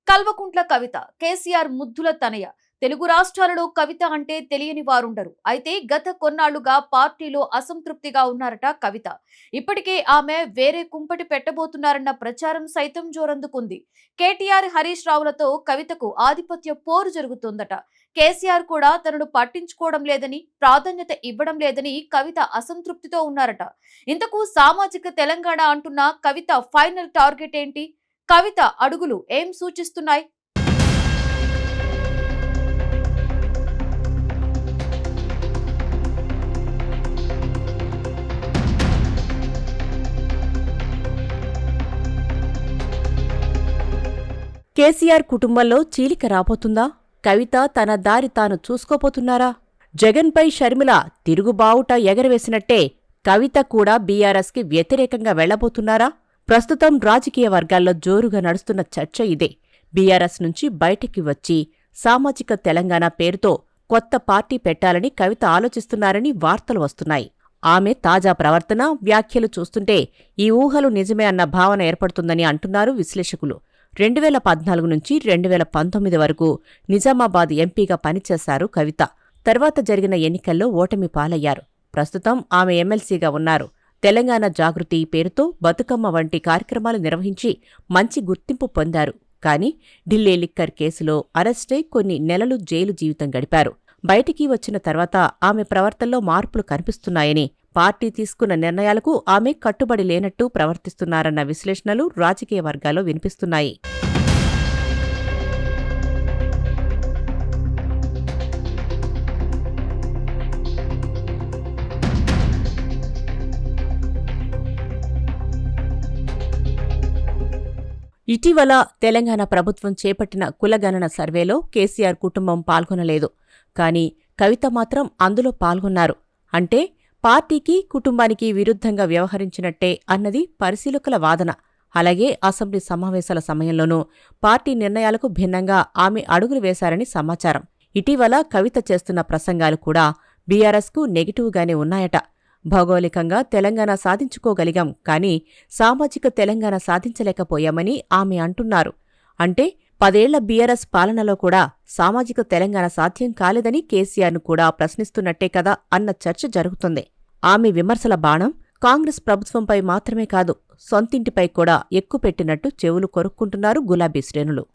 కల్వకుంట్ల కవిత కేసీఆర్ ముద్దుల తనయ. తెలుగు రాష్ట్రాలలో కవిత అంటే తెలియని వారుండరు. అయితే గత కొన్నాళ్లుగా పార్టీలో అసంతృప్తిగా ఉన్నారట కవిత. ఇప్పటికే ఆమె వేరే కుంపటి పెట్టబోతున్నారన్న ప్రచారం సైతం జోరందుకుంది. కేటీఆర్, హరీష్ రావులతో కవితకు ఆధిపత్య పోరు జరుగుతోందట. కేసీఆర్ కూడా తనను పట్టించుకోవడం లేదని, ప్రాధాన్యత ఇవ్వడం లేదని కవిత అసంతృప్తితో ఉన్నారట. ఇంతకు సామాజిక తెలంగాణ అంటున్న కవిత ఫైనల్ టార్గెట్ ఏంటి? కవిత అడుగులు ఏం సూచిస్తున్నాయి? కేసీఆర్ కుటుంబంలో చీలిక రాబోతుందా? కవిత తన దారి తాను చూసుకోపోతున్నారా? జగన్పై షర్మిల తిరుగుబావుట ఎగరవేసినట్టే కవిత కూడా బీఆర్ఎస్కి వ్యతిరేకంగా వెళ్లబోతున్నారా? ప్రస్తుతం రాజకీయ వర్గాల్లో జోరుగా నడుస్తున్న చర్చ ఇదే. బీఆర్ఎస్ నుంచి బయటికి వచ్చి సామాజిక తెలంగాణ పేరుతో కొత్త పార్టీ పెట్టాలని కవిత ఆలోచిస్తున్నారని వార్తలు వస్తున్నాయి. ఆమె తాజా ప్రవర్తన, వ్యాఖ్యలు చూస్తుంటే ఈ ఊహలు నిజమే అన్న భావన ఏర్పడుతుందని అంటున్నారు విశ్లేషకులు. 2014 నుంచి 2019 వరకు నిజామాబాద్ ఎంపీగా పనిచేశారు కవిత. తర్వాత జరిగిన ఎన్నికల్లో ఓటమి పాలయ్యారు. ప్రస్తుతం ఆమె ఎమ్మెల్సీగా ఉన్నారు. తెలంగాణ జాగృతి పేరుతో బతుకమ్మ వంటి కార్యక్రమాలు నిర్వహించి మంచి గుర్తింపు పొందారు. కానీ ఢిల్లీ లిక్కర్ కేసులో అరెస్టై కొన్ని నెలలు జైలు జీవితం గడిపారు. బయటికి వచ్చిన తర్వాత ఆమె ప్రవర్తనలో మార్పులు కనిపిస్తున్నాయని, పార్టీ తీసుకున్న నిర్ణయాలకు ఆమె కట్టుబడి లేనట్టు ప్రవర్తిస్తున్నారన్న విశ్లేషణలు రాజకీయ వర్గాల్లో వినిపిస్తున్నాయి. ఇటీవల తెలంగాణ ప్రభుత్వం చేపట్టిన కులగణన సర్వేలో కేసీఆర్ కుటుంబం పాల్గొనలేదు. కానీ కవిత మాత్రం అందులో పాల్గొన్నారు. అంటే పార్టీకి, కుటుంబానికి విరుద్ధంగా వ్యవహరించినట్టే అన్నది పరిశీలకుల వాదన. అలాగే అసెంబ్లీ సమావేశాల సమయంలోనూ పార్టీ నిర్ణయాలకు భిన్నంగా ఆమె అడుగులు వేశారని సమాచారం. ఇటీవల కవిత చేస్తున్న ప్రసంగాలు కూడా బీఆర్ఎస్కు నెగిటివ్గానే ఉన్నాయట. భౌగోళికంగా తెలంగాణ సాధించుకోగలిగాం, కానీ సామాజిక తెలంగాణ సాధించలేకపోయామని ఆమె అంటున్నారు. అంటే 10 ఏళ్ల బీఆర్ఎస్ పాలనలో కూడా సామాజిక తెలంగాణ సాధ్యం కాలేదని కేసీఆర్ను కూడా ప్రశ్నిస్తున్నట్టే కదా అన్న చర్చ జరుగుతుంది. ఆమె విమర్శల బాణం కాంగ్రెస్ ప్రభుత్వంపై మాత్రమే కాదు, సొంతింటిపై కూడా ఎక్కుపెట్టినట్టు చెవులు కొరుక్కుంటున్నారు గులాబీ శ్రేణులు.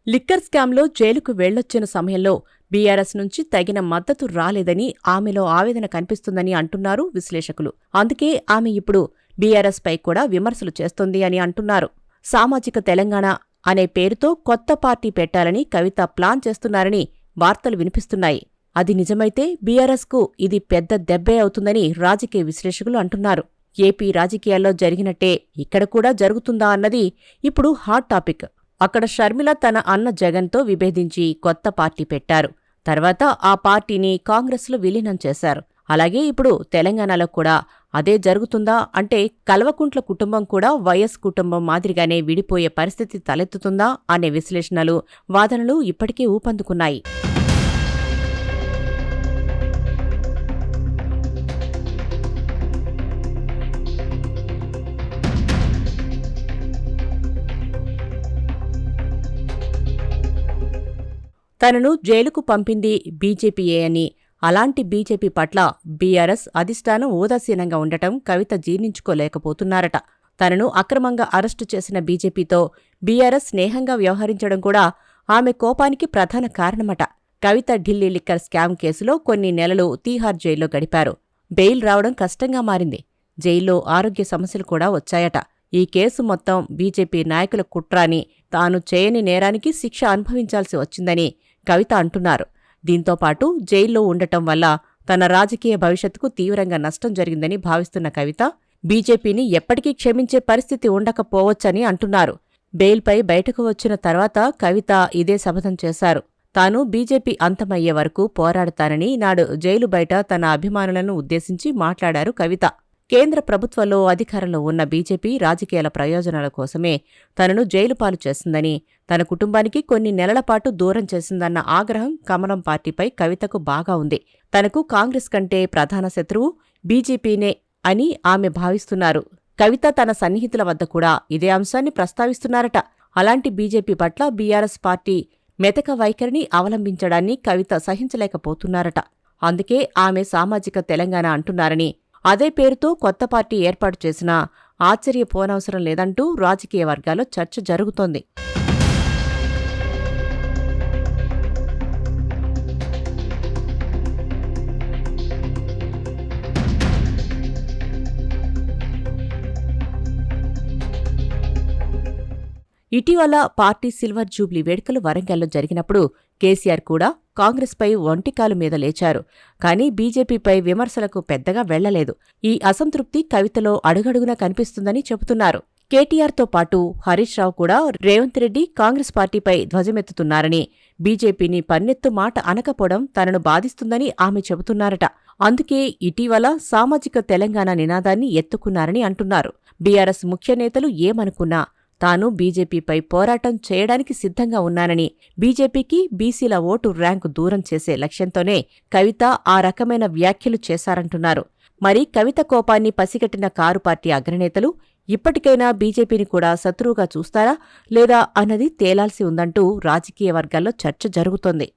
లిక్కర్ స్కామ్లో జైలుకు వెళ్లొచ్చిన సమయంలో బీఆర్ఎస్ నుంచి తగిన మద్దతు రాలేదని ఆమెలో ఆవేదన కనిపిస్తుందని అంటున్నారు విశ్లేషకులు. అందుకే ఆమె ఇప్పుడు బీఆర్ఎస్ పై కూడా విమర్శలు చేస్తోంది అని అంటున్నారు. సామాజిక తెలంగాణ అనే పేరుతో కొత్త పార్టీ పెట్టాలని కవిత ప్లాన్ చేస్తున్నారని వార్తలు వినిపిస్తున్నాయి. అది నిజమైతే బీఆర్ఎస్కు ఇది పెద్ద దెబ్బే అవుతుందని రాజకీయ విశ్లేషకులు అంటున్నారు. ఏపీ రాజకీయాల్లో జరిగినట్టే ఇక్కడ కూడా జరుగుతుందా అన్నది ఇప్పుడు హాట్ టాపిక్. అక్కడ షర్మిల తన అన్న జగన్తో విభేదించి కొత్త పార్టీ పెట్టారు. తర్వాత ఆ పార్టీని కాంగ్రెస్లో విలీనం చేశారు. అలాగే ఇప్పుడు తెలంగాణలో కూడా అదే జరుగుతుందా? అంటే కల్వకుంట్ల కుటుంబం కూడా వైఎస్ కుటుంబం మాదిరిగానే విడిపోయే పరిస్థితి తలెత్తుతుందా అనే విశ్లేషణలు, వాదనలు ఇప్పటికే ఊపందుకున్నాయి. తనను జైలుకు పంపింది బీజేపీయే అని, అలాంటి బీజేపీ పట్ల బీఆర్ఎస్ అధిష్టానం ఉదాసీనంగా ఉండటం కవిత జీర్ణించుకోలేకపోతున్నారట. తనను అక్రమంగా అరెస్టు చేసిన బీజేపీతో బీఆర్ఎస్ స్నేహంగా వ్యవహరించడం కూడా ఆమె కోపానికి ప్రధాన కారణమట. కవిత ఢిల్లీ లిక్కర్ స్కామ్ కేసులో కొన్ని నెలలు తీహార్ జైల్లో గడిపారు. బెయిల్ రావడం కష్టంగా మారింది. జైల్లో ఆరోగ్య సమస్యలు కూడా వచ్చాయట. ఈ కేసు మొత్తం బీజేపీ నాయకుల కుట్ర అని, తాను చేయని నేరానికి శిక్ష అనుభవించాల్సి వచ్చిందని కవిత అంటున్నారు. దీంతోపాటు జైల్లో ఉండటం వల్ల తన రాజకీయ భవిష్యత్తుకు తీవ్రంగా నష్టం జరిగిందని భావిస్తున్న కవిత బీజేపీని ఎప్పటికీ క్షమించే పరిస్థితి ఉండకపోవచ్చని అంటున్నారు. బెయిల్పై బయటకు వచ్చిన తర్వాత కవిత ఇదే శపథం చేశారు. తాను బీజేపీ అంతమయ్యే వరకు పోరాడతానని నాడు జైలు బయట తన అభిమానులను ఉద్దేశించి మాట్లాడారు కవిత. కేంద్ర ప్రభుత్వంలో అధికారంలో ఉన్న బీజేపీ రాజకీయాల ప్రయోజనాల కోసమే తనను జైలుపాలు చేసిందని, తన కుటుంబానికి కొన్ని నెలల పాటు దూరం చేసిందన్న ఆగ్రహం కమలం పార్టీపై కవితకు బాగా ఉంది. తనకు కాంగ్రెస్ కంటే ప్రధాన శత్రువు బీజేపీనే అని ఆమె భావిస్తున్నారు. కవిత తన సన్నిహితుల వద్ద కూడా ఇదే అంశాన్ని ప్రస్తావిస్తున్నారట. అలాంటి బీజేపీ పట్ల బీఆర్ఎస్ పార్టీ మెతక వైఖరిని అవలంబించడాన్ని కవిత సహించలేకపోతున్నారట. అందుకే ఆమె సామాజిక తెలంగాణ అంటున్నారని, అదే పేరుతో కొత్త పార్టీ ఏర్పాటు చేసినా ఆశ్చర్యపోనవసరం లేదంటూ రాజకీయ వర్గాల్లో చర్చ జరుగుతోంది. ఇటీవల పార్టీ సిల్వర్ జూబ్లీ వేడుకలు వరంగల్లో జరిగినప్పుడు కేసీఆర్ కూడా కాంగ్రెస్పై ఒంటికాలు మీద లేచారు. కానీ బీజేపీపై విమర్శలకు పెద్దగా వెళ్లలేదు. ఈ అసంతృప్తి కవితలో అడుగడుగునా కనిపిస్తుందని చెబుతున్నారు. కేటీఆర్తో పాటు హరీష్ రావు కూడా రేవంత్ రెడ్డి కాంగ్రెస్ పార్టీపై ధ్వజమెత్తుతున్నారని, బీజేపీని పన్నెత్తు మాట అనకపోవడం తనను బాధిస్తుందని ఆమె చెబుతున్నారట. అందుకే ఇటీవల సామాజిక తెలంగాణ నినాదాన్ని ఎత్తుకున్నారని అంటున్నారు. బీఆర్ఎస్ ముఖ్య నేతలు ఏమనుకున్నా తాను బీజేపీపై పోరాటం చేయడానికి సిద్ధంగా ఉన్నానని, బీజేపీకి బీసీల ఓటు ర్యాంకు దూరం చేసే లక్ష్యంతోనే కవిత ఆ రకమైన వ్యాఖ్యలు చేశారంటున్నారు. మరి కవిత కోపాన్ని పసిగట్టిన కారు పార్టీ అగ్రనేతలు ఇప్పటికైనా బీజేపీని కూడా శత్రువుగా చూస్తారా లేదా అన్నది తేలాల్సి ఉందంటూ రాజకీయ వర్గాల్లో చర్చ జరుగుతోంది.